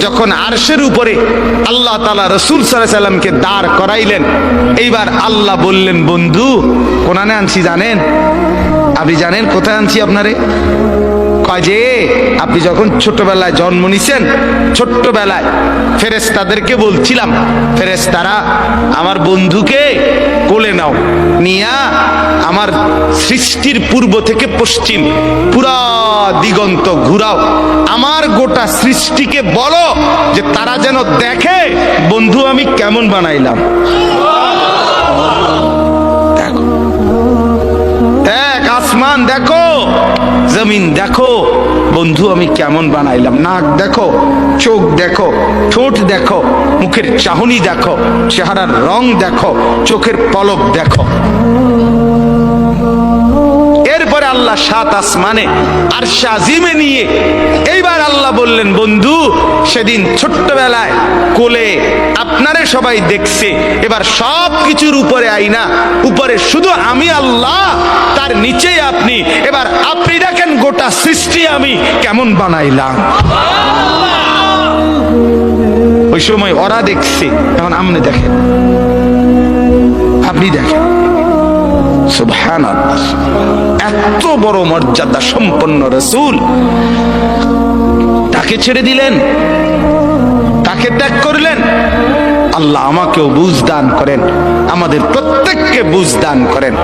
যখন আরশের উপরে আল্লাহ তাআলা রাসূল সাল্লাল্লাহু আলাইহি সাল্লামকে দাঁড় করাইলেন, এইবার আল্লাহ বললেন, বন্ধু কোনানে আনছি জানেন? আপনি জানেন কোথায় আনছি আপনারে? কয় যে আপনি যখন ছোটবেলায় জন্ম নিছেন, ছোট্টবেলায় ফেরেশতাদেরকে বলছিলাম, ফেরেশতারা আমার বন্ধুকে কোলে নাও, নিয়া আমার সৃষ্টির পূর্ব থেকে পশ্চিম পুরা দিগন্ত ঘুরাও, আমার গোটা সৃষ্টিকে বলো যে তারা যেন দেখে বন্ধু আমি কেমন বানাইলাম। এক আসমান দেখো, জমিন দেখো, বন্ধু আমি কেমন বানাইলাম। নাক দেখো, চোখ দেখো, ঠোঁট দেখো, মুখের চাহনি দেখো, চেহারার রং দেখো, চোখের পলক দেখো। এরপরে আল্লাহ সাত আসমানে আরশে আজিমে নিয়ে এইবার আল্লাহ বললেন, বন্ধু সেদিন ছোট্টবেলায় কোলে আপনারে সবাই দেখছে, এবার সব কিছুর উপরে আইনা, উপরে শুধু আমি আল্লাহ, তার নিচেই আপনি, এবার আপনি দেখেন গোটা সৃষ্টি আমি কেমন বানাইলাম। ওই সময় ওরা দেখছে, এখন আপনি দেখেন, আপনি দেখেন। সুবহানাল্লাহ, এত বড় মর্যাদা সম্পন্ন রাসূল, তাকে ছেড়ে দিলেন, তাকে ত্যাগ করলেন। আল্লাহ আমাকেও বুঝ দান করেন, আমাদের প্রত্যেককে বুঝ দান করেন।